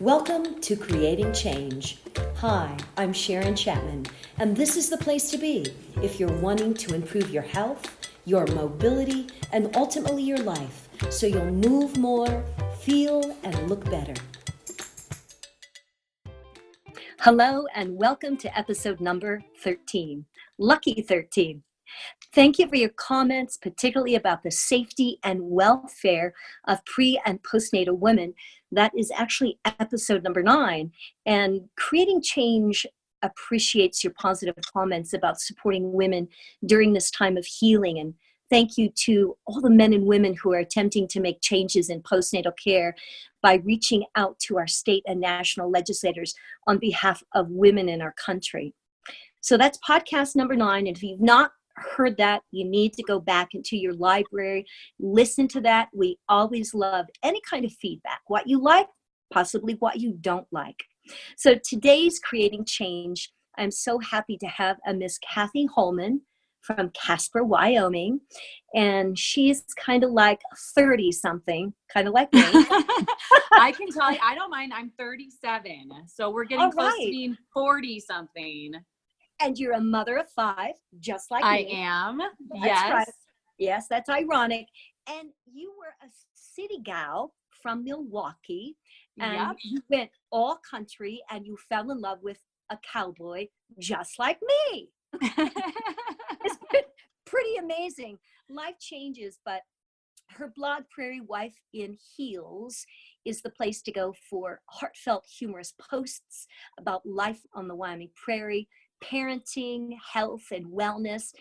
Welcome to Creating Change. Hi, I'm Sharon Chapman, and this is the place to be if you're wanting to improve your health, your mobility, and ultimately your life, so you'll move more, feel, and look better. Hello, and welcome to episode number 13. Lucky 13. Thank you for your comments, particularly about the safety and welfare of pre- and postnatal women. That is actually episode number 9. And Creating Change appreciates your positive comments about supporting women during this time of healing. And thank you to all the men and women who are attempting to make changes in postnatal care by reaching out to our state and national legislators on behalf of women in our country. So that's podcast number 9. And if you've not heard that, you need to go back into your library, listen to that. We always love any kind of feedback, what you like, possibly what you don't like. So today's Creating Change, I'm so happy to have a Miss Cathy Holman from Casper, Wyoming. And she's kind of like 30 something, kind of like me. I can tell you, I don't mind. I'm 37. So we're getting close to being 40 something. And you're a mother of 5, just like I me. am. That's Yes. right. Yes, that's ironic. And you were a city gal from Milwaukee, and Yep. you went all country, and you fell in love with a cowboy just like me. It's pretty amazing. Life changes, but her blog, Prairie Wife in Heels, is the place to go for heartfelt, humorous posts about life on the Wyoming Prairie, parenting, health, and wellness,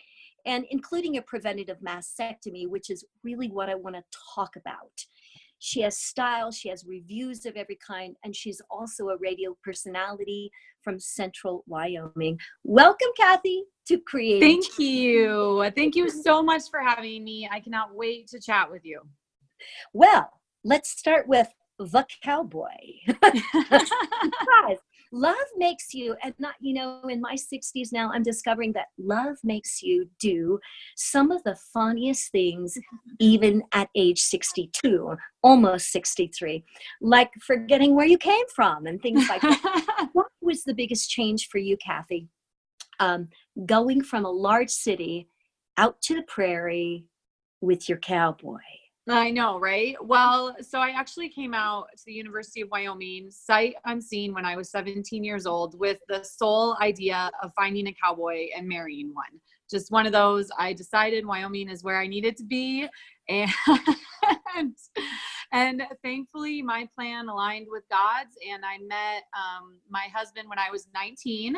and including a preventative mastectomy, which is really what I want to talk about. She has style, she has reviews of every kind, and she's also a radio personality from Central Wyoming. Welcome, Cathy, to Create. Thank you. Thank you so much for having me. I cannot wait to chat with you. Well, let's start with the cowboy. Love makes you, and not, in my 60s now, I'm discovering that love makes you do some of the funniest things, even at age 62, almost 63, like forgetting where you came from and things like that. What was the biggest change for you, Cathy? Going from a large city out to the prairie with your cowboy. I know, right? Well, so I actually came out to the University of Wyoming, sight unseen, when I was 17 years old, with the sole idea of finding a cowboy and marrying one. Just one of those. I decided Wyoming is where I needed to be. And thankfully my plan aligned with God's, and I met my husband when I was 19.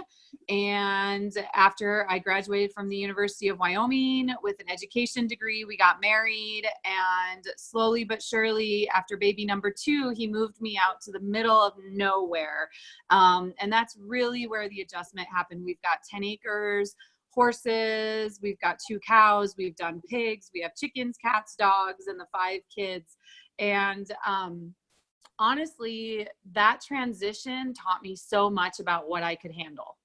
And after I graduated from the University of Wyoming with an education degree, we got married, and slowly but surely after baby number 2, he moved me out to the middle of nowhere. And that's really where the adjustment happened. We've got 10 acres, horses, we've got 2 cows, we've done pigs, we have chickens, cats, dogs, and the 5 kids. And honestly, that transition taught me so much about what I could handle.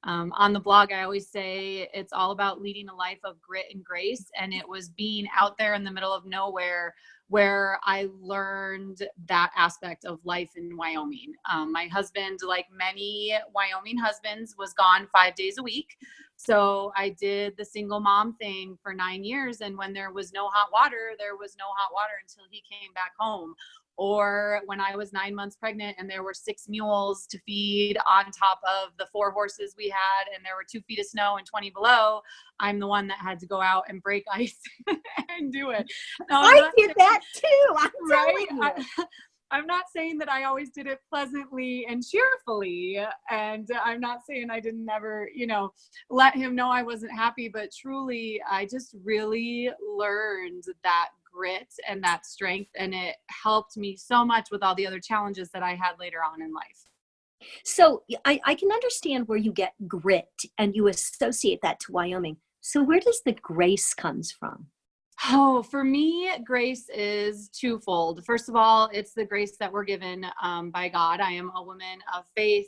On the blog, I always say it's all about leading a life of grit and grace. And it was being out there in the middle of nowhere where I learned that aspect of life in Wyoming. My husband, like many Wyoming husbands, was gone 5 days a week. So I did the single mom thing for 9 years. And when there was no hot water, there was no hot water until he came back home. Or when I was 9 months pregnant and there were 6 mules to feed on top of the 4 horses we had, and there were 2 feet of snow and 20 below, I'm the one that had to go out and break ice and do it. No, I did that too. I'm telling you. I'm not saying that I always did it pleasantly and cheerfully. And I'm not saying I didn't ever, let him know I wasn't happy, but truly, I just really learned that grit and that strength. And it helped me so much with all the other challenges that I had later on in life. So I can understand where you get grit and you associate that to Wyoming. So where does the grace comes from? Oh, for me, grace is twofold. First of all, it's the grace that we're given by God. I am a woman of faith,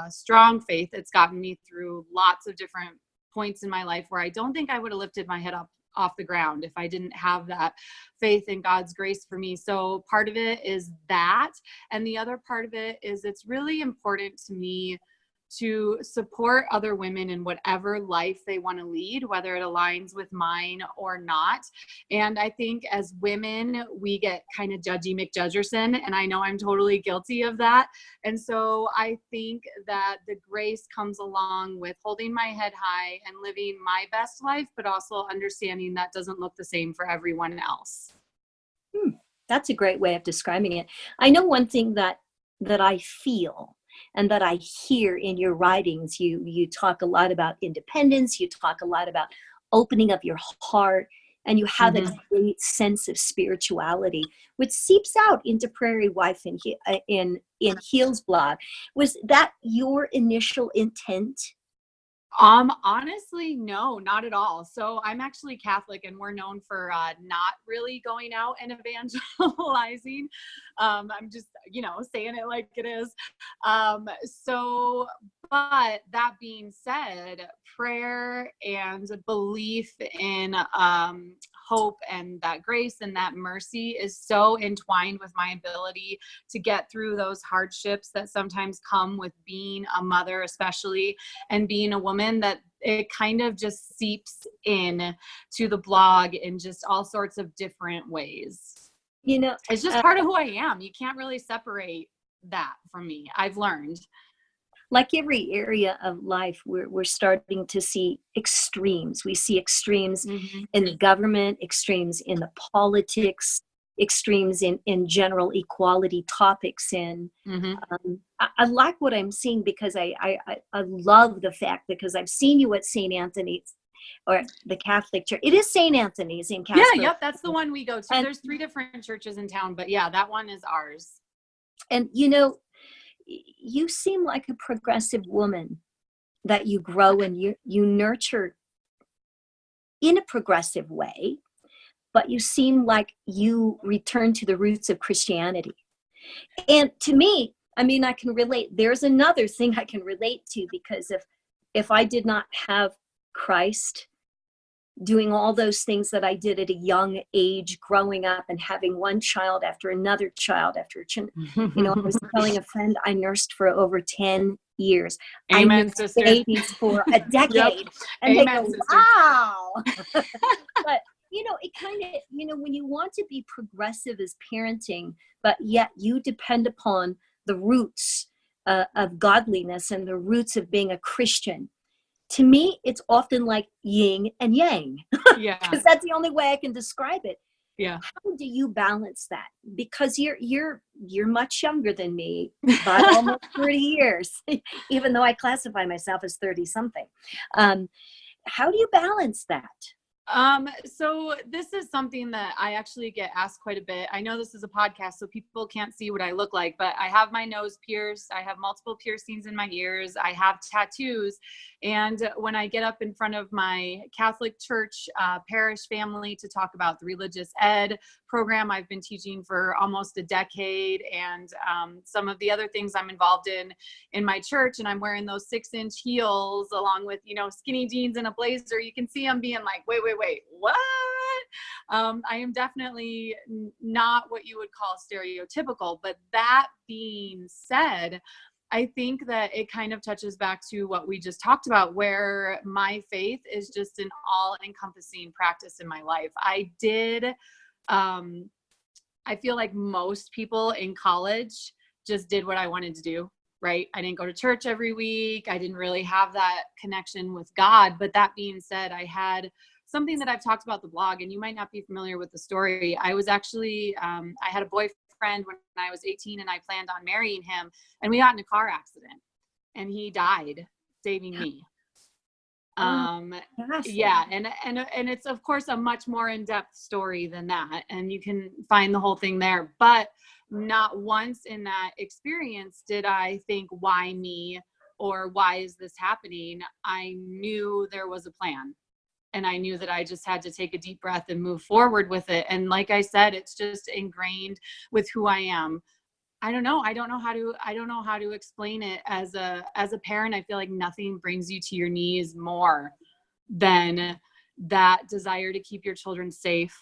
strong faith. It's gotten me through lots of different points in my life where I don't think I would have lifted my head up off the ground if I didn't have that faith in God's grace for me. So part of it is that. And the other part of it is it's really important to me to support other women in whatever life they want to lead, whether it aligns with mine or not. And I think as women, we get kind of judgy McJudgerson, and I know I'm totally guilty of that. And so I think that the grace comes along with holding my head high and living my best life, but also understanding that doesn't look the same for everyone else. That's a great way of describing it. I know one thing that I feel and that I hear in your writings. You talk a lot about independence. You talk a lot about opening up your heart, and you have a great sense of spirituality, which seeps out into Prairie Wife in Heal's blog. Was that your initial intent? Honestly, no, not at all. So I'm actually Catholic, and we're known for not really going out and evangelizing. I'm just, saying it like it is. But that being said, prayer and belief in hope and that grace and that mercy is so entwined with my ability to get through those hardships that sometimes come with being a mother, especially, and being a woman, that it kind of just seeps in to the blog in just all sorts of different ways. It's just part of who I am. You can't really separate that from me, I've learned. Like every area of life, we're starting to see extremes. We see extremes in the government, extremes in the politics, extremes in general equality topics. And I like what I'm seeing, because I love the fact, because I've seen you at St. Anthony's, or the Catholic Church. It is St. Anthony's in Casper. Yeah, yep, that's the one we go to. And there's 3 different churches in town, but yeah, that one is ours. And you seem like a progressive woman, that you grow and you nurture in a progressive way, but you seem like you return to the roots of Christianity. And to me, I can relate. There's another thing I can relate to, because if I did not have Christ doing all those things that I did at a young age, growing up and having one child after another child after I was telling a friend, I nursed for over 10 years. Amen, I nursed sister. babies for a decade. Yep. And Amen, they go, sister. wow. But it kind of, when you want to be progressive as parenting, but yet you depend upon the roots of godliness and the roots of being a Christian. To me, it's often like yin and yang. Yeah. Because that's the only way I can describe it. Yeah. How do you balance that? Because you're much younger than me by almost 30 years, even though I classify myself as 30 something. How do you balance that? So this is something that I actually get asked quite a bit. I know this is a podcast, so people can't see what I look like, but I have my nose pierced. I have multiple piercings in my ears. I have tattoos. And when I get up in front of my Catholic church parish family to talk about the religious ed program I've been teaching for almost a decade, and some of the other things I'm involved in my church, and I'm wearing those 6-inch heels along with, skinny jeans and a blazer, you can see I'm being like, wait, what? I am definitely not what you would call stereotypical. But that being said, I think that it kind of touches back to what we just talked about, where my faith is just an all-encompassing practice in my life. I feel like most people in college just did what I wanted to do, right? I didn't go to church every week. I didn't really have that connection with God. But that being said, I had something that I've talked about the blog, and you might not be familiar with the story. I was actually, I had a boyfriend when I was 18, and I planned on marrying him, and we got in a car accident, and he died saving me. Yeah. And it's of course a much more in-depth story than that. And you can find the whole thing there, but not once in that experience did I think, why me, or why is this happening? I knew there was a plan, and I knew that I just had to take a deep breath and move forward with it. And like I said, it's just ingrained with who I am. I don't know how to explain it. As a parent, I feel like nothing brings you to your knees more than that desire to keep your children safe,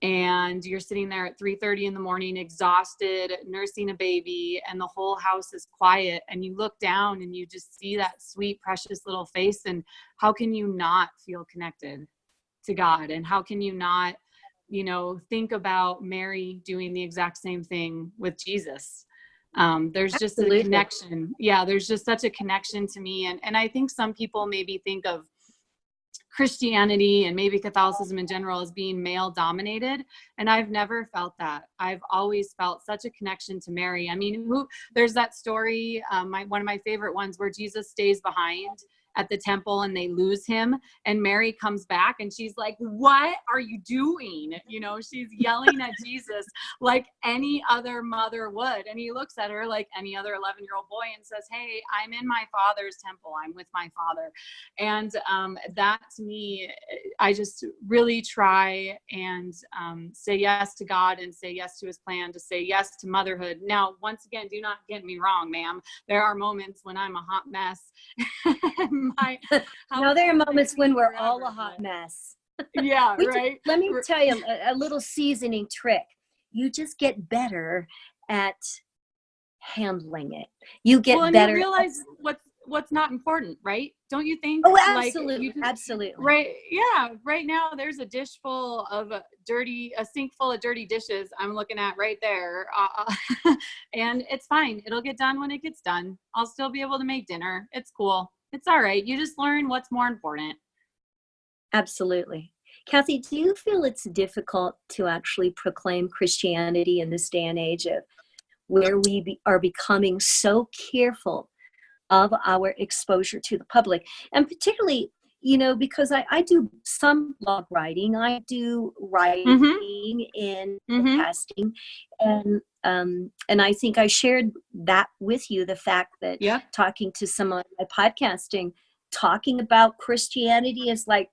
and you're sitting there at 3:30 in the morning, exhausted, nursing a baby, and the whole house is quiet, and you look down and you just see that sweet, precious little face, and how can you not feel connected to God? And how can you not, think about Mary doing the exact same thing with Jesus? There's just a Absolutely. connection. Yeah, there's just such a connection to me. And I think some people maybe think of Christianity and maybe Catholicism in general as being male dominated. And I've never felt that. I've always felt such a connection to Mary. I mean, there's that story, one of my favorite ones, where Jesus stays behind at the temple and they lose him, and Mary comes back and she's like, "What are you doing?" She's yelling at Jesus like any other mother would. And he looks at her like any other 11-year-old boy and says, "Hey, I'm in my Father's temple. I'm with my Father." And that, to me, I just really try and say yes to God and say yes to his plan, to say yes to motherhood. Now, once again, do not get me wrong, ma'am. There are moments when I'm a hot mess. No, there are moments when we're all a hot mess. Yeah, right. Let me tell you a little seasoning trick. You just get better at handling it. You get better. You realize what's not important, right? Don't you think? Oh, absolutely. Absolutely. Right. Yeah. Right now there's a sink full of dirty dishes I'm looking at right there. And it's fine. It'll get done when it gets done. I'll still be able to make dinner. It's cool. It's all right. You just learn what's more important. Absolutely. Cathy, do you feel it's difficult to actually proclaim Christianity in this day and age of where we are becoming so careful of our exposure to the public? And particularly, because I do some blog writing, I do writing in podcasting, and I think I shared that with you, the fact that talking to someone on my podcasting, talking about Christianity is like,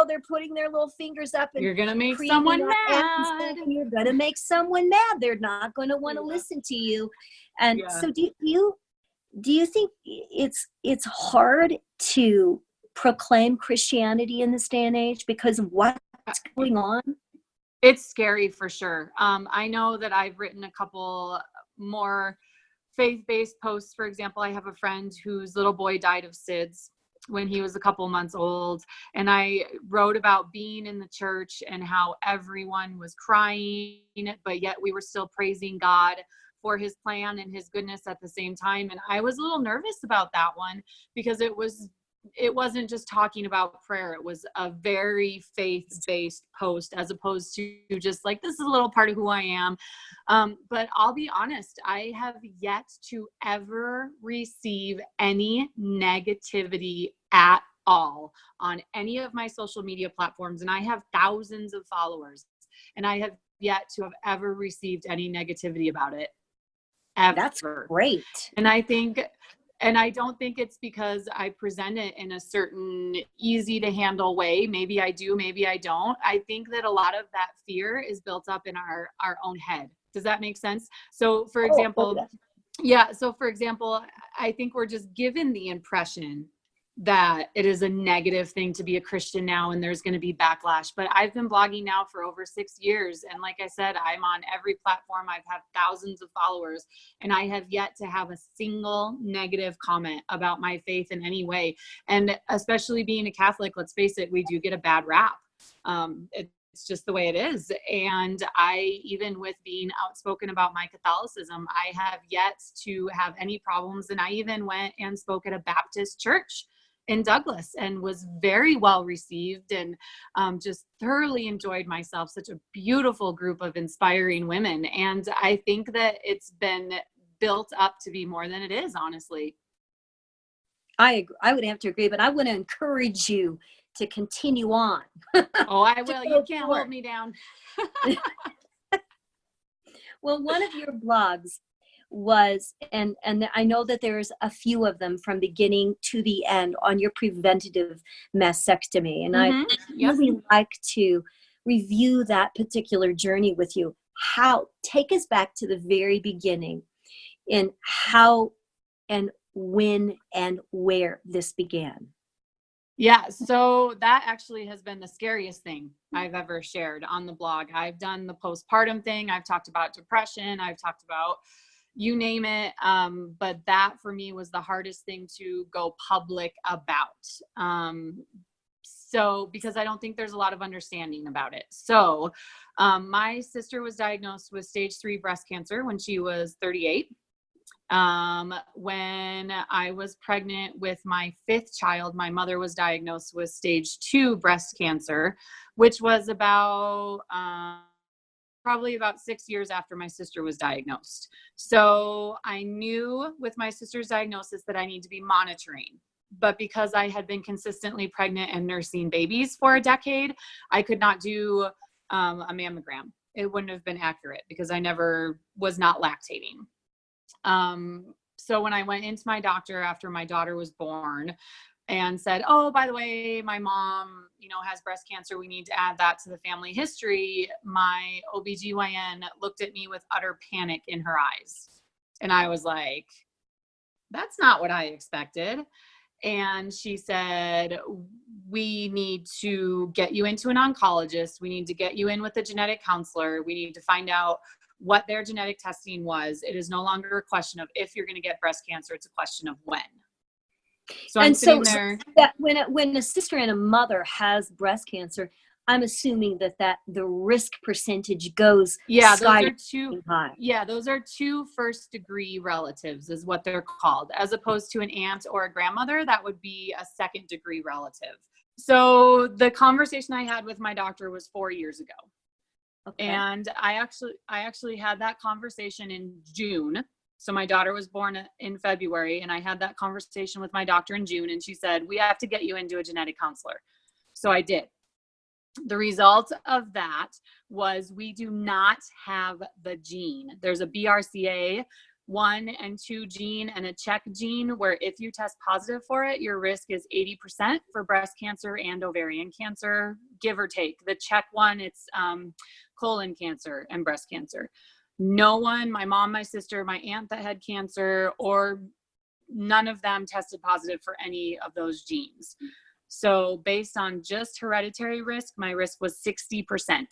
they're putting their little fingers up and you're gonna make someone mad. You're gonna make someone mad. They're not going to want to listen to you. And so do you think it's hard to proclaim Christianity in this day and age because of what's going on? It's scary for sure. I know that I've written a couple more faith-based posts. For example, I have a friend whose little boy died of SIDS when he was a couple months old. And I wrote about being in the church and how everyone was crying, but yet we were still praising God for his plan and his goodness at the same time. And I was a little nervous about that one because it wasn't just talking about prayer. It was a very faith-based post, as opposed to just like, this is a little part of who I am. But I'll be honest, I have yet to ever receive any negativity at all on any of my social media platforms. And I have thousands of followers, and I have yet to have ever received any negativity about it. Ever. That's great. And I don't think it's because I present it in a certain easy to handle way. Maybe I do, maybe I don't. I think that a lot of that fear is built up in our own head. Does that make sense? So for example, I think we're just given the impression that it is a negative thing to be a Christian now, and there's going to be backlash. But I've been blogging now for over 6 years. And like I said, I'm on every platform. I've had thousands of followers, and I have yet to have a single negative comment about my faith in any way. And especially being a Catholic, let's face it, we do get a bad rap. It's just the way it is. And even with being outspoken about my Catholicism, I have yet to have any problems. And I even went and spoke at a Baptist church in Douglas and was very well received, and just thoroughly enjoyed myself. Such a beautiful group of inspiring women. And I think that it's been built up to be more than it is, honestly. I would have to agree, but I want to encourage you to continue on. Oh, I will. You can't hold me down. Well, one of your blogs was, and I know that there's a few of them from beginning to the end on your preventative mastectomy. And I really like to review that particular journey with you. Take us back to the very beginning in how and when and where this began. Yeah, so that actually has been the scariest thing I've ever shared on the blog. I've done the postpartum thing. I've talked about depression. I've talked about you name it. But that for me was the hardest thing to go public about. So because I don't think there's a lot of understanding about it. So my sister was diagnosed with stage 3 breast cancer when she was 38. When I was pregnant with my 5th child, my mother was diagnosed with stage 2 breast cancer, which was about probably about 6 years after my sister was diagnosed. So I knew with my sister's diagnosis that I need to be monitoring. But because I had been consistently pregnant and nursing babies for a decade, I could not do a mammogram. It wouldn't have been accurate because I never was not lactating. So when I went into my doctor after my daughter was born and said, oh, by the way, my mom, has breast cancer, we need to add that to the family history, my OBGYN looked at me with utter panic in her eyes. And I was like, that's not what I expected. And she said, we need to get you into an oncologist. We need to get you in with a genetic counselor. We need to find out what their genetic testing was. It is no longer a question of if you're going to get breast cancer. It's a question of when. So I'm sitting there. That when a sister and a mother has breast cancer, I'm assuming that the risk percentage goes those are two high. Those are 2 first degree relatives is what they're called, as opposed to an aunt or a grandmother. That would be a 2nd degree relative. So the conversation I had with my doctor was 4 years ago. Okay. And I actually had that conversation in June. So my daughter was born in February, and I had that conversation with my doctor in June, and she said, we have to get you into a genetic counselor. So I did. The result of that was we do not have the gene. There's a BRCA 1 and 2 gene and a check gene where if you test positive for it, your risk is 80% for breast cancer and ovarian cancer, give or take. The check one, it's colon cancer and breast cancer. No one, my mom, my sister, my aunt that had cancer, or none of them tested positive for any of those genes. So based on just hereditary risk, my risk was 60%.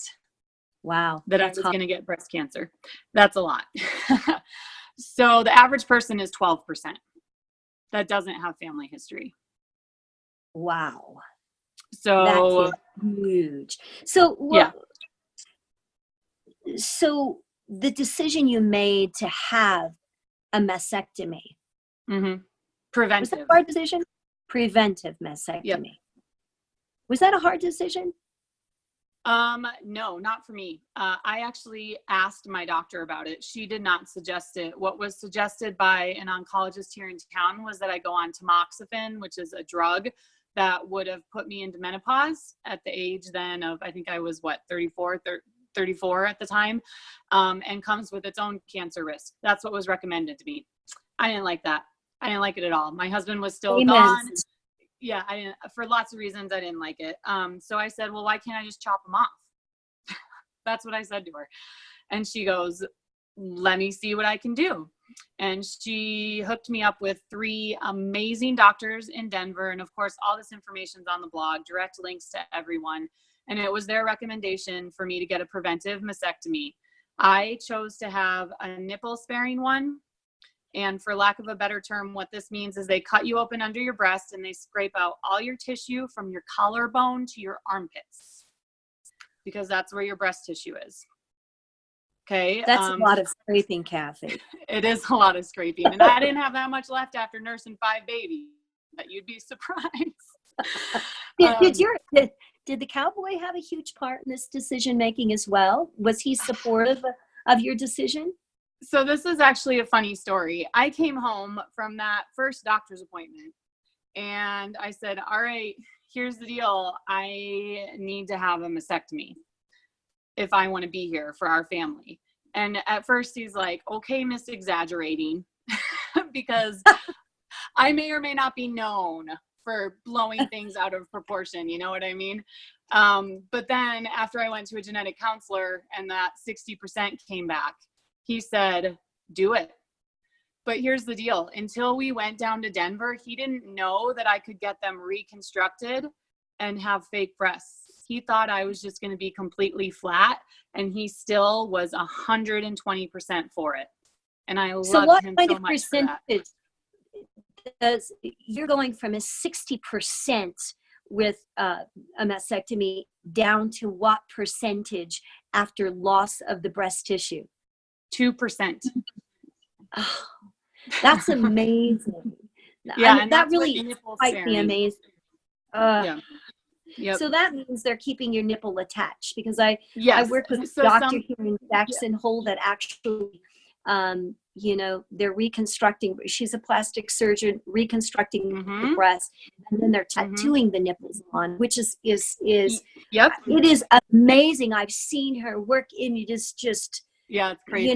Wow. That I was going to get breast cancer. That's a lot. So the average person is 12% that doesn't have family history. Wow. So that's huge. So So the decision you made to have a mastectomy. Mm-hmm. Preventive. Was that a hard decision? Preventive mastectomy. Yep. Was that a hard decision? No, not for me. I actually asked my doctor about it. She did not suggest it. What was suggested by an oncologist here in town was that I go on tamoxifen, which is a drug that would have put me into menopause at the age then of, I think I was 34 at the time, and comes with its own cancer risk. That's what was recommended to me. I didn't like that. I didn't like it at all. My husband was still gone. Yeah, I didn't, for lots of reasons, I didn't like it. So I said, well, why can't I just chop them off? That's what I said to her. And she goes, let me see what I can do. And she hooked me up with 3 amazing doctors in Denver. And of course, all this information's on the blog, direct links to everyone. And it was their recommendation for me to get a preventive mastectomy. I chose to have a nipple sparing one. And for lack of a better term, what this means is they cut you open under your breast and they scrape out all your tissue from your collarbone to your armpits, because that's where your breast tissue is. Okay. That's a lot of scraping, Cathy. It is a lot of scraping. And I didn't have that much left after nursing 5 babies, but you'd be surprised. Did the cowboy have a huge part in this decision making as well? Was he supportive of your decision? So this is actually a funny story. I came home from that first doctor's appointment and I said, all right, here's the deal. I need to have a mastectomy if I want to be here for our family. And at first he's like, okay, Miss Exaggerating, because I may or may not be known for blowing things out of proportion. You know what I mean? But then after I went to a genetic counselor and that 60% came back, he said, do it. But here's the deal. Until we went down to Denver, he didn't know that I could get them reconstructed and have fake breasts. He thought I was just going to be completely flat, and he still was 120% for it. And I So loved what him kind so of much for that. percentage does you're going from a 60% with a mastectomy down to what percentage after loss of the breast tissue? 2%. Oh, that's amazing. Yeah, and and that that's really with nipple quite the sparing. amazing. Yeah. Yep. So that means they're keeping your nipple attached, because I Yes. work with a So doctor here in Jackson Hole that actually, they're reconstructing. She's a plastic surgeon reconstructing the breast, and then they're tattooing the nipples on, which is Yep. It is amazing. I've seen her work, and it is just yeah, it's crazy.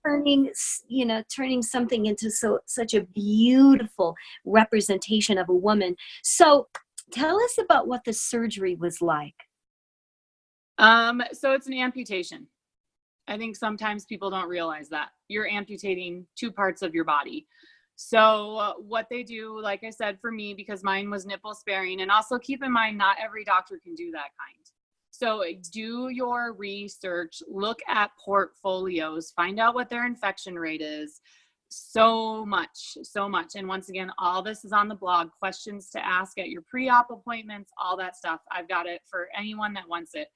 turning something into such a beautiful representation of a woman. So tell us about what the surgery was like. So it's an amputation. I think sometimes people don't realize that you're amputating 2 parts of your body. So what they do, like I said, for me, because mine was nipple sparing, and also keep in mind, not every doctor can do that kind. So do your research, look at portfolios, find out what their infection rate is. So much. And once again, all this is on the blog, questions to ask at your pre-op appointments, all that stuff. I've got it for anyone that wants it.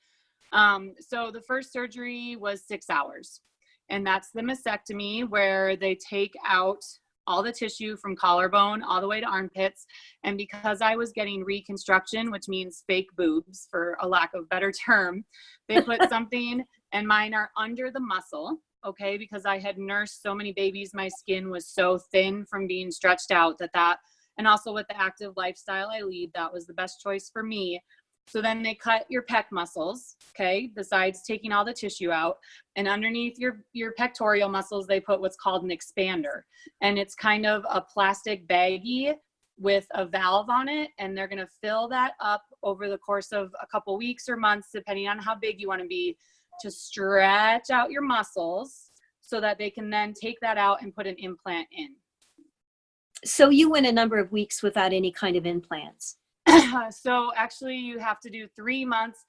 So the first surgery was 6 hours, and that's the mastectomy, where they take out all the tissue from collarbone all the way to armpits. And because I was getting reconstruction, which means fake boobs for a lack of better term, they put something, and mine are under the muscle. Okay. Because I had nursed so many babies, my skin was so thin from being stretched out and also with the active lifestyle I lead, that was the best choice for me. So then they cut your pec muscles, okay, besides taking all the tissue out. And underneath your pectoral muscles, they put what's called an expander. And it's kind of a plastic baggie with a valve on it. And they're going to fill that up over the course of a couple weeks or months, depending on how big you want to be, to stretch out your muscles so that they can then take that out and put an implant in. So you went a number of weeks without any kind of implants. So actually you have to do 3 months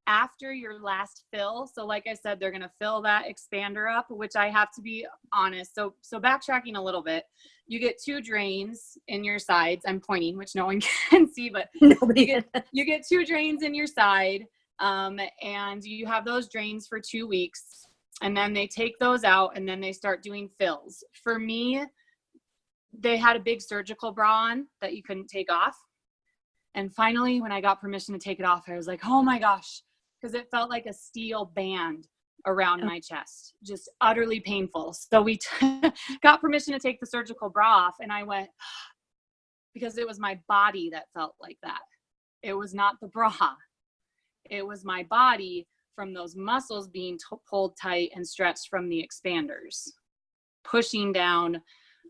after your last fill. So like I said, they're going to fill that expander up, which I have to be honest. So backtracking a little bit, you get 2 drains in your sides. I'm pointing, which no one can see, but you get 2 drains in your side. And you have those drains for 2 weeks, and then they take those out, and then they start doing fills. For me, they had a big surgical bra on that you couldn't take off. And finally, when I got permission to take it off, I was like, oh my gosh, because it felt like a steel band around my chest, just utterly painful. So we got permission to take the surgical bra off, and I went, because it was my body that felt like that. It was not the bra. It was my body from those muscles being pulled tight and stretched from the expanders, pushing down,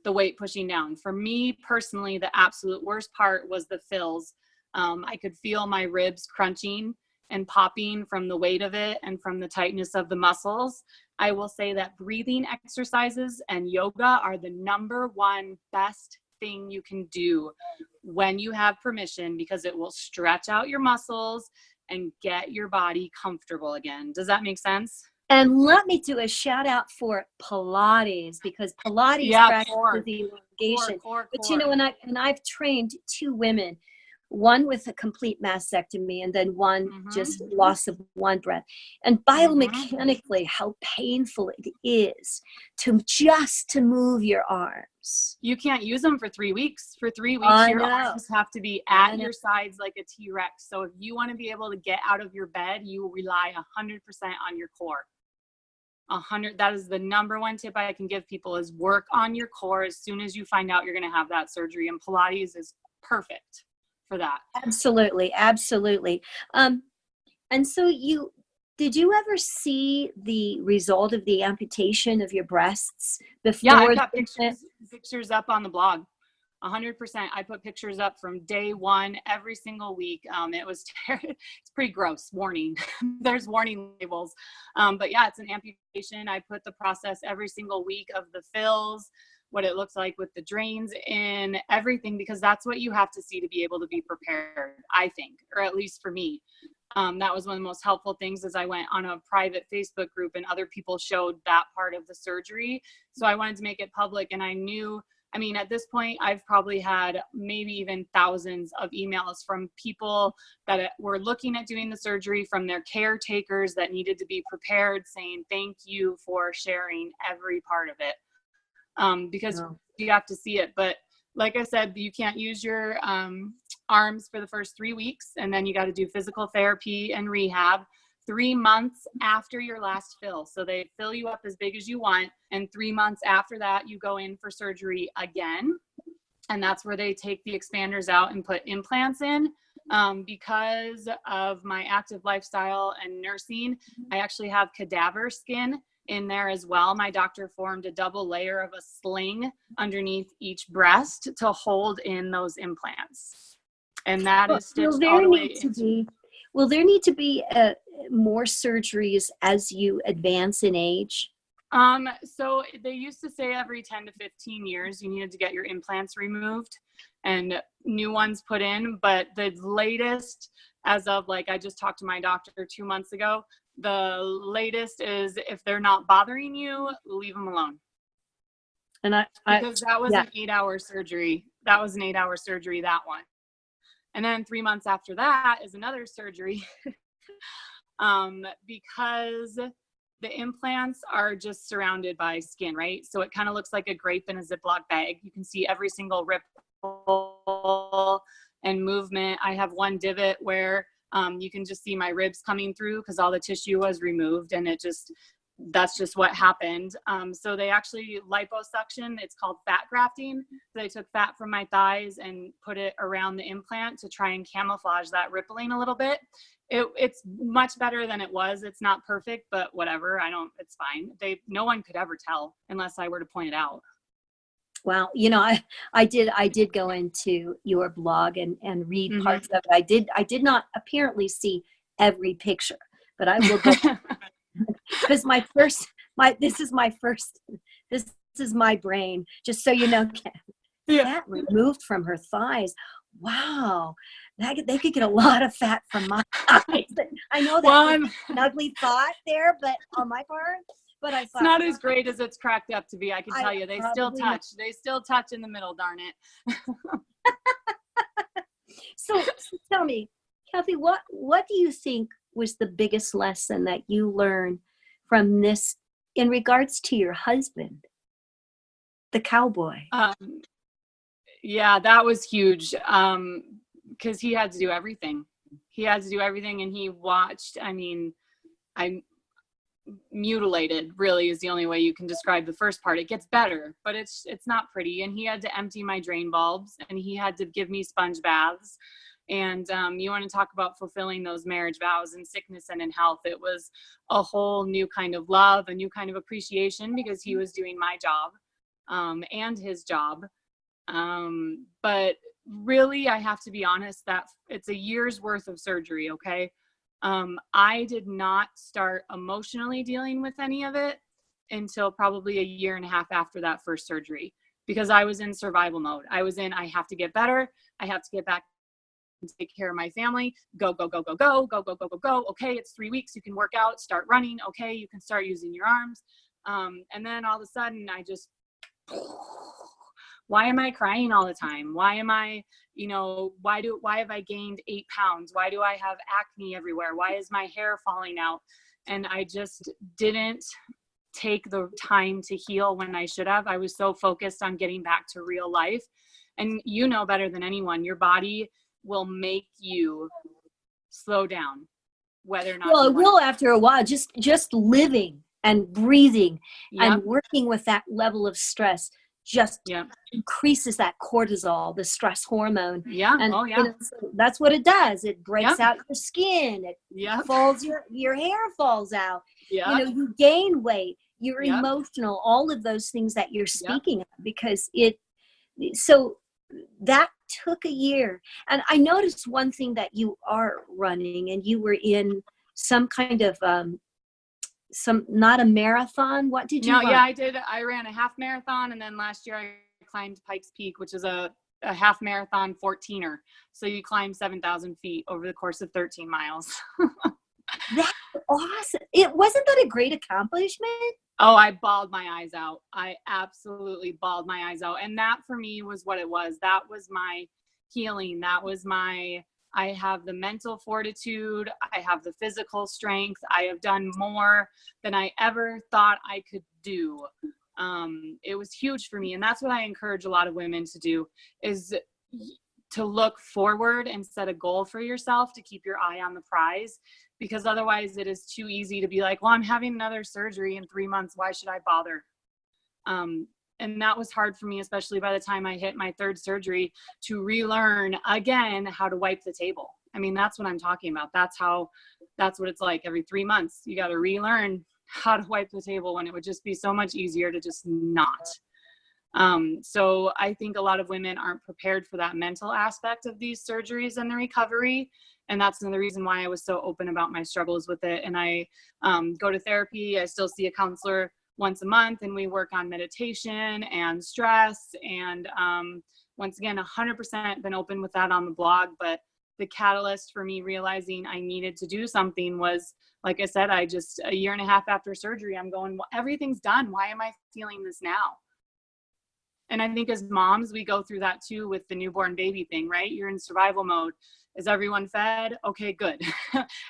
the weight pushing down. For me personally, the absolute worst part was the fills. I could feel my ribs crunching and popping from the weight of it and from the tightness of the muscles. I will say that breathing exercises and yoga are the #1 best thing you can do when you have permission, because it will stretch out your muscles and get your body comfortable again. Does that make sense? And let me do a shout out for Pilates, because Pilates practices elongation. But you know, and I've trained 2 women, one with a complete mastectomy and then one just loss of one breath. And biomechanically, how painful it is to move your arms. You can't use them for 3 weeks. For 3 weeks, your arms have to be at your sides like a T-Rex. So if you want to be able to get out of your bed, you rely 100% on your core. 100. That is the #1 tip I can give people, is work on your core as soon as you find out you're going to have that surgery. And Pilates is perfect for that. Absolutely. And so did you ever see the result of the amputation of your breasts before? Yeah, I've got pictures up on the blog. 100%. I put pictures up from day 1 every single week. It was it's pretty gross. Warning. There's warning labels. But yeah, it's an amputation. I put the process every single week of the fills, what it looks like with the drains in, everything, because that's what you have to see to be able to be prepared, I think, or at least for me. That was one of the most helpful things, is I went on a private Facebook group and other people showed that part of the surgery. So I wanted to make it public, and I knew, I mean, at this point, I've probably had maybe even thousands of emails from people that were looking at doing the surgery, from their caretakers that needed to be prepared, saying, thank you for sharing every part of it. Because you have to see it. But like I said, you can't use your arms for the first 3 weeks, and then you got to do physical therapy and rehab 3 months after your last fill. So they fill you up as big as you want, and 3 months after that, you go in for surgery again. And that's where they take the expanders out and put implants in. Because of my active lifestyle and nursing, I actually have cadaver skin in there as well. My doctor formed a double layer of a sling underneath each breast to hold in those implants. And that is stitched all the way into. Will there need to be more surgeries as you advance in age? So they used to say every 10 to 15 years you needed to get your implants removed and new ones put in. But the latest, as of like, I just talked to my doctor 2 months ago, the latest is, if they're not bothering you, leave them alone. And because that was an 8-hour surgery. That was an 8-hour surgery, that one. And then 3 months after that is another surgery. Because the implants are just surrounded by skin, right? So it kind of looks like a grape in a Ziploc bag. You can see every single ripple and movement. I have one divot where you can just see my ribs coming through because all the tissue was removed, and that's just what happened. So they actually liposuction. It's called fat grafting. So they took fat from my thighs and put it around the implant to try and camouflage that rippling a little bit. It's much better than it was. It's not perfect, but whatever. It's fine. No one could ever tell unless I were to point it out. Well, I did go into your blog and read parts of it. I did not apparently see every picture, but I will go because this is my brain, just so you know. Fat removed from her thighs. Wow. They could get a lot of fat from my thighs. I know that's an ugly thought there, but on my part. But I thought, it's not as great as it's cracked up to be. I can tell you, they still touch. They still touch in the middle, darn it. So tell me, Cathy, what do you think was the biggest lesson that you learned from this in regards to your husband, the cowboy? Yeah, that was huge. Because he had to do everything. And he watched. I mean, I'm mutilated, really, is the only way you can describe the first part. It gets better, but it's not pretty. And he had to empty my drain bulbs, and he had to give me sponge baths. And you want to talk about fulfilling those marriage vows in sickness and in health. It was a whole new kind of love, a new kind of appreciation, because he was doing my job and his job. But really, I have to be honest that it's a year's worth of surgery. Okay. I did not start emotionally dealing with any of it until probably a year and a half after that first surgery, because I was in survival mode. I have to get better. I have to get back and take care of my family. Go. Okay. It's 3 weeks. You can work out, start running. Okay. You can start using your arms. And then all of a sudden why am I crying all the time? Why am I, why have I gained 8 pounds? Why do I have acne everywhere? Why is my hair falling out? And I just didn't take the time to heal when I should have. I was so focused on getting back to real life. And you know better than anyone, your body will make you slow down, whether or not. Well, it will after a while. Just living and breathing and working with that level of stress just increases that cortisol, the stress hormone. Yeah. And so that's what it does. It breaks out your skin. It falls, your hair falls out. You gain weight. You're emotional. All of those things that you're speaking of, because so that took a year. And I noticed one thing that you are running, and you were in some kind of not a marathon. What did you No, run? yeah, I did. I ran a half marathon, and then last year I climbed Pikes Peak, which is a half marathon 14er. So you climb 7,000 feet over the course of 13 miles. That's awesome. It wasn't that a great accomplishment? Oh, I bawled my eyes out. I absolutely bawled my eyes out. And that for me was what it was. That was my healing. That was I have the mental fortitude. I have the physical strength. I have done more than I ever thought I could do. It was huge for me. And that's what I encourage a lot of women to do, is to look forward and set a goal for yourself, to keep your eye on the prize, because otherwise it is too easy to be like, well, I'm having another surgery in 3 months. Why should I bother? And that was hard for me, especially by the time I hit my third surgery, to relearn again how to wipe the table. I mean, that's what I'm talking about. That's what it's like. Every 3 months, you got to relearn how to wipe the table, when it would just be so much easier to just not. So I think a lot of women aren't prepared for that mental aspect of these surgeries and the recovery. And that's another reason why I was so open about my struggles with it. And I go to therapy. I still see a counselor once a month, and we work on meditation and stress. And once again, 100% been open with that on the blog. But the catalyst for me realizing I needed to do something was, like I said, a year and a half after surgery, I'm going, well, everything's done. Why am I feeling this now? And I think as moms, we go through that too with the newborn baby thing, right? You're in survival mode. Is everyone fed? Okay, good.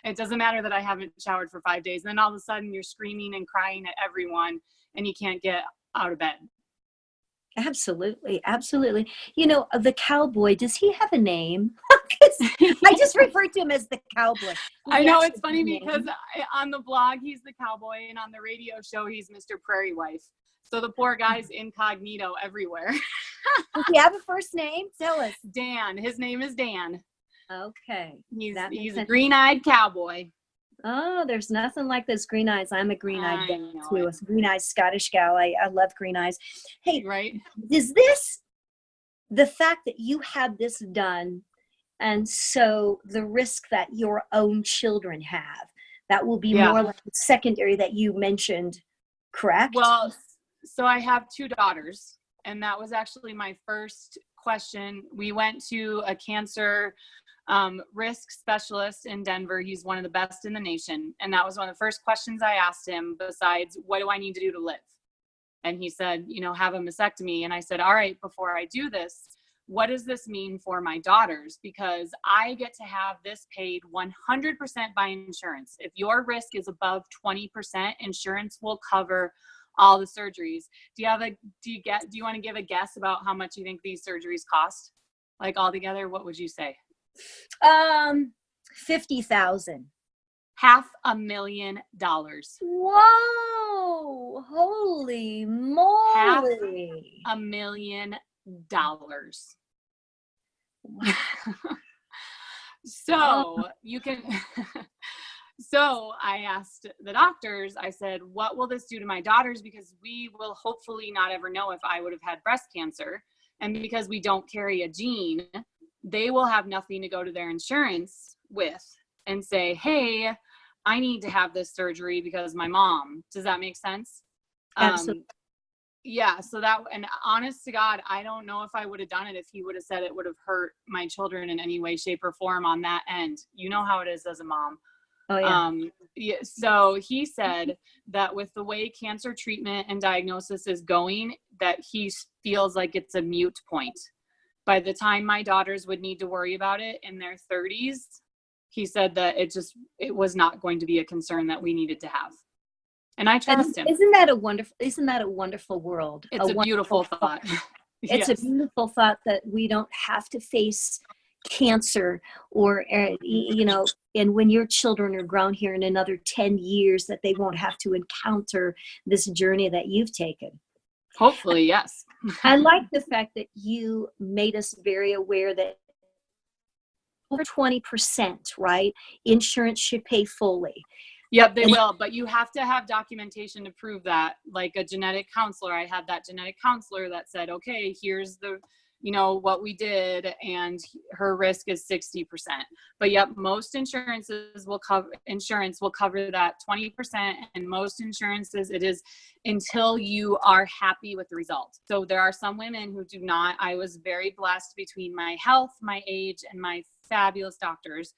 It doesn't matter that I haven't showered for 5 days. And then all of a sudden you're screaming and crying at everyone, and you can't get out of bed. Absolutely. Absolutely. The cowboy, does he have a name? I just refer to him as the cowboy. I know, it's funny because on the blog, he's the cowboy, and on the radio show, he's Mr. Prairie Wife. So the poor guy's incognito everywhere. Does he have a first name? Tell us. Dan. His name is Dan. Okay. He's a green-eyed cowboy. Oh, there's nothing like those green eyes. I'm a green-eyed gal too. It. A green-eyed Scottish gal. I love green eyes. Hey, right? Is this the fact that you had this done, and so the risk that your own children have, that will be more like the secondary that you mentioned, correct? Well, so I have 2 daughters, and that was actually my first question. We went to a cancer risk specialist in Denver. He's one of the best in the nation. And that was one of the first questions I asked him, besides, what do I need to do to live? And he said, have a mastectomy. And I said, all right, before I do this, what does this mean for my daughters? Because I get to have this paid 100% by insurance. If your risk is above 20%, insurance will cover all the surgeries. Do you want to give a guess about how much you think these surgeries cost? Like altogether, what would you say? 50,000. $500,000. Whoa! Holy moly! $500,000. So you can. So I asked the doctors, I said, what will this do to my daughters? Because we will hopefully not ever know if I would have had breast cancer. And because we don't carry a gene, they will have nothing to go to their insurance with and say, hey, I need to have this surgery because my mom. Does that make sense? Absolutely. Yeah. So that, and honest to God, I don't know if I would have done it if he would have said it would have hurt my children in any way, shape, or form on that end. You know how it is as a mom. Oh, yeah. So he said that with the way cancer treatment and diagnosis is going, that he feels like it's a moot point. By the time my daughters would need to worry about it in their 30s, he said that it was not going to be a concern that we needed to have. And I trust him. Isn't that a wonderful world? It's a beautiful thought. It's a beautiful thought that we don't have to face cancer or, and when your children are grown here in another 10 years, that they won't have to encounter this journey that you've taken. Hopefully, yes. I like the fact that you made us very aware that over 20%, right? Insurance should pay fully. Yep, they will, but you have to have documentation to prove that, like a genetic counselor. I had that genetic counselor that said, okay, here's what we did, and her risk is 60%. But yep, most insurances will cover that 20%, and most insurances it is until you are happy with the results. So there are some women who do not. I was very blessed between my health, my age, and my fabulous doctors,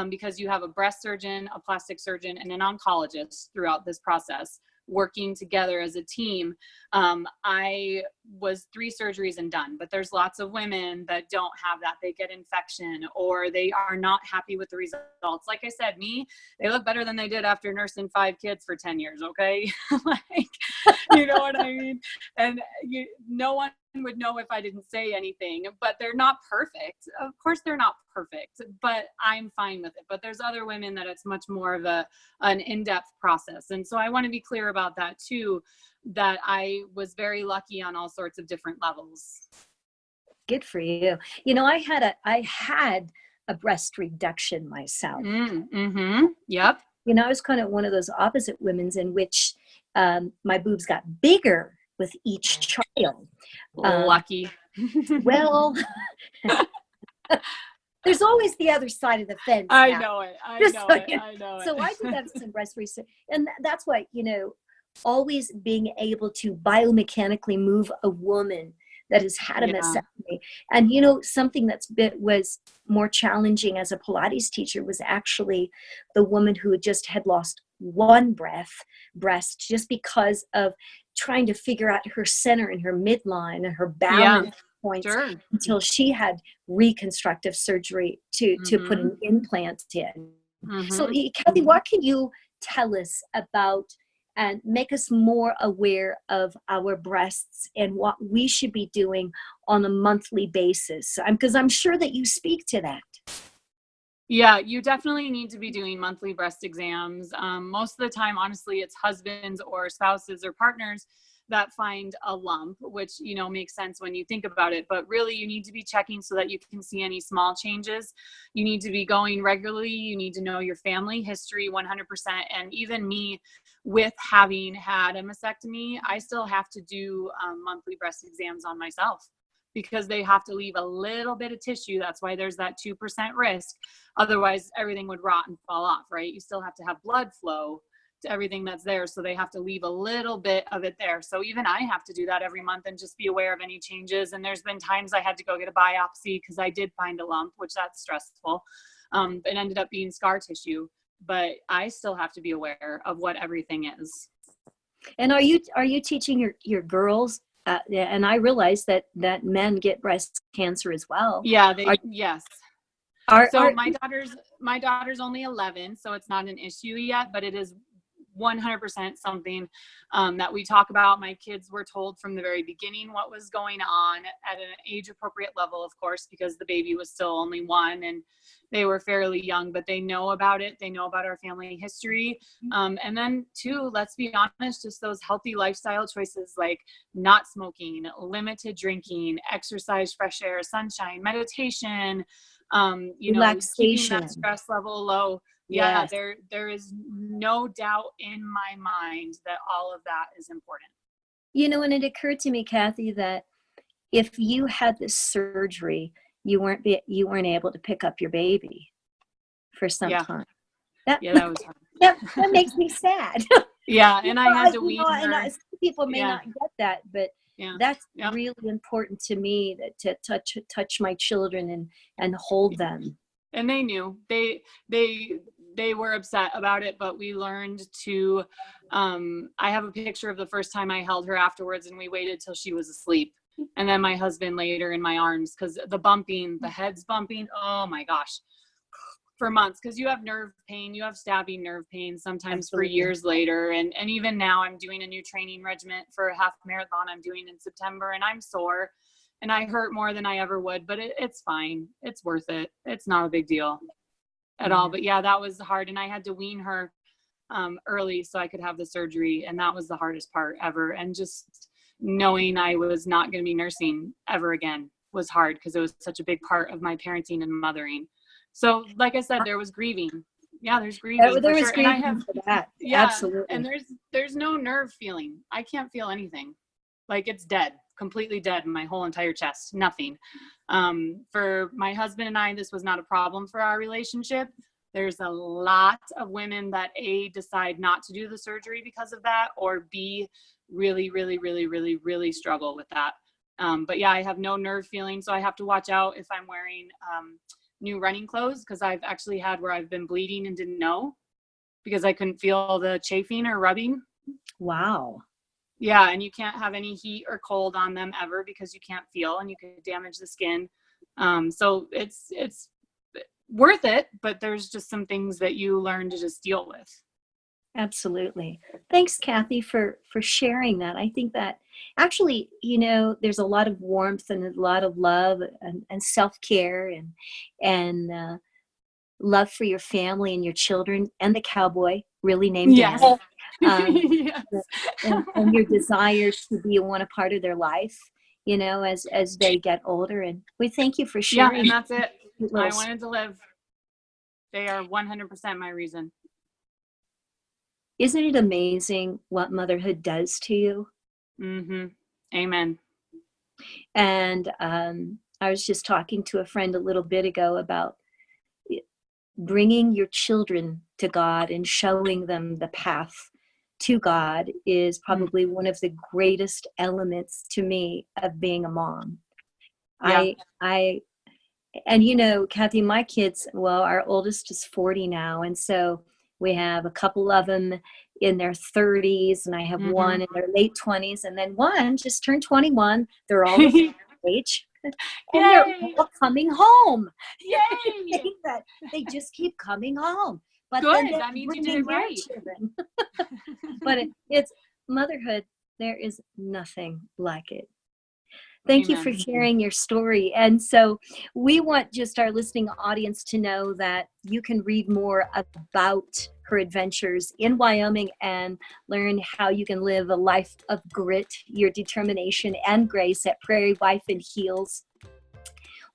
because you have a breast surgeon, a plastic surgeon, and an oncologist throughout this process working together as a team. I was 3 surgeries and done, but there's lots of women that don't have that. They get infection, or they are not happy with the results. Like I said, they look better than they did after nursing 5 kids for 10 years. Okay. Like, you know what I mean? And no one would know if I didn't say anything, but they're not perfect. Of course they're not perfect, but I'm fine with it. But there's other women that it's much more of an in-depth process. And so I want to be clear about that too, that I was very lucky on all sorts of different levels. Good for you. I had a breast reduction myself. Mm-hmm. Yep. I was kind of one of those opposite women's in which my boobs got bigger with each child. Lucky. Well, there's always the other side of the fence. I know it. I know it. So I did have some breast research, and that's why, always being able to biomechanically move a woman that has had a mastectomy. And, something was more challenging as a Pilates teacher was actually the woman who had lost one breast just because of trying to figure out her center and her midline and her balance points until she had reconstructive surgery to put an implant in. Mm-hmm. So, Cathy, what can you tell us about and make us more aware of our breasts and what we should be doing on a monthly basis? Because I'm sure that you speak to that. Yeah, you definitely need to be doing monthly breast exams. Most of the time, honestly, it's husbands or spouses or partners that find a lump, which, makes sense when you think about it. But really, you need to be checking so that you can see any small changes. You need to be going regularly. You need to know your family history 100%. And even me, with having had a mastectomy, I still have to do monthly breast exams on myself, because they have to leave a little bit of tissue. That's why there's that 2% risk. Otherwise, everything would rot and fall off, right? You still have to have blood flow to everything that's there. So they have to leave a little bit of it there. So even I have to do that every month and just be aware of any changes. And there's been times I had to go get a biopsy because I did find a lump, which that's stressful. It ended up being scar tissue, but I still have to be aware of what everything is. And are you teaching your girls? And I realize that men get breast cancer as well. Yeah, yes. My daughter's only 11, so it's not an issue yet, but it is 100% something that we talk about. My kids were told from the very beginning what was going on at an age appropriate level, of course, because the baby was still only 1 and they were fairly young, but they know about it. They know about our family history. And then too, let's be honest, just those healthy lifestyle choices like not smoking, limited drinking, exercise, fresh air, sunshine, meditation, keeping that stress level low. Yeah, yes. There is no doubt in my mind that all of that is important. And it occurred to me, Cathy, that if you had this surgery, you weren't able to pick up your baby for some time. That was hard. that makes me sad. Yeah, and I had to wean her. And some people may not get that, but that's really important to me, that to touch my children and hold them. And they knew. They were upset about it, but we learned to, I have a picture of the first time I held her afterwards, and we waited till she was asleep. And then my husband laid her in my arms, because the head's bumping, oh my gosh, for months, because you have nerve pain, you have stabbing nerve pain sometimes. Absolutely. For years later. And even now I'm doing a new training regimen for a half marathon I'm doing in September, and I'm sore and I hurt more than I ever would, but it's fine. It's worth it. It's not a big deal at all. But yeah, that was hard. And I had to wean her early so I could have the surgery. And that was the hardest part ever. And just knowing I was not going to be nursing ever again was hard, because it was such a big part of my parenting and mothering. So like I said, there was grieving. Yeah, there's grieving. There was grieving for that. Yeah, absolutely. And there's no nerve feeling. I can't feel anything. Like, it's dead. completely dead in my whole entire chest, nothing. For my husband and I, this was not a problem for our relationship. There's a lot of women that A, decide not to do the surgery because of that, or B, really, really, really, really, really struggle with that. But yeah, I have no nerve feeling, so I have to watch out if I'm wearing new running clothes, because I've actually had where I've been bleeding and didn't know because I couldn't feel the chafing or rubbing. Wow. Yeah, and you can't have any heat or cold on them ever because you can't feel and you could damage the skin. So it's worth it, but there's just some things that you learn to just deal with. Absolutely. Thanks, Cathy, for sharing that. I think that actually, there's a lot of warmth and a lot of love and self-care and love for your family and your children and the cowboy, really named Yes. Dan. Yes. And your desire to be a part of their life, as they get older. And we thank you for sharing. Yeah, and that's it. I wanted to live. They are 100% my reason. Isn't it amazing what motherhood does to you? Mm-hmm. Amen. And I was just talking to a friend a little bit ago about bringing your children to God and showing them the path to God is probably one of the greatest elements to me of being a mom. Yeah. And Cathy, my kids, well, our oldest is 40 now. And so we have a couple of them in their 30s, and I have one in their late 20s, and then one just turned 21. They're all the same age. And they're all coming home. Yay! They just keep coming home. But good. That means you did it right. But it's motherhood. There is nothing like it. Thank you for sharing your story. And so we want just our listening audience to know that you can read more about her adventures in Wyoming and learn how you can live a life of grit, your determination, and grace at Prairie Wife in Heels.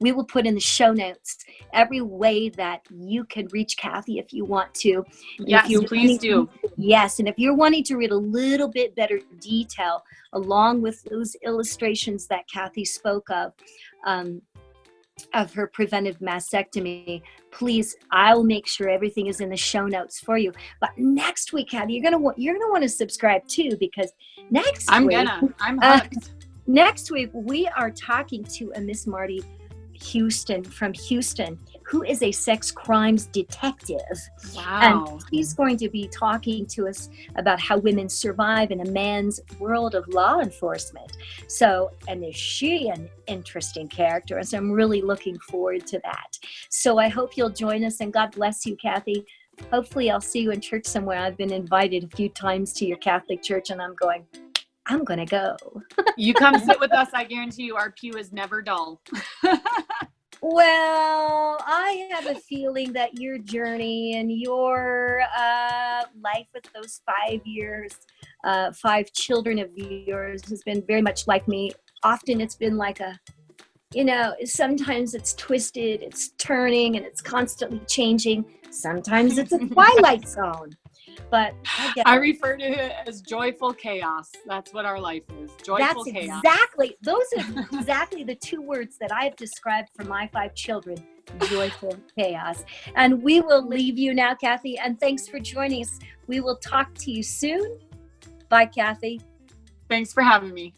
We will put in the show notes every way that you can reach Cathy if you want to. Yes, please do. Yes, and if you're wanting to read a little bit better detail along with those illustrations that Cathy spoke of her preventive mastectomy, please, I'll make sure everything is in the show notes for you. But next week, Cathy, you're gonna want to subscribe too, because I'm hooked. Next week we are talking to a Miss Marty Houston from Houston, who is a sex crimes detective. Wow. And she's going to be talking to us about how women survive in a man's world of law enforcement. So, and is she an interesting character? And so I'm really looking forward to that. So I hope you'll join us, and God bless you, Cathy. Hopefully I'll see you in church somewhere. I've been invited a few times to your Catholic church, and I'm going to go. You come sit with us. I guarantee you our pew is never dull. Well, I have a feeling that your journey and your life with those 5 years, 5 children of yours has been very much like me. Often it's been like sometimes it's twisted, it's turning, and it's constantly changing. Sometimes it's a twilight zone. But I refer to it as joyful chaos. That's what our life is. Joyful chaos. Those are exactly the 2 words that I've described for my 5 children. Joyful chaos. And we will leave you now, Cathy. And thanks for joining us. We will talk to you soon. Bye, Cathy. Thanks for having me.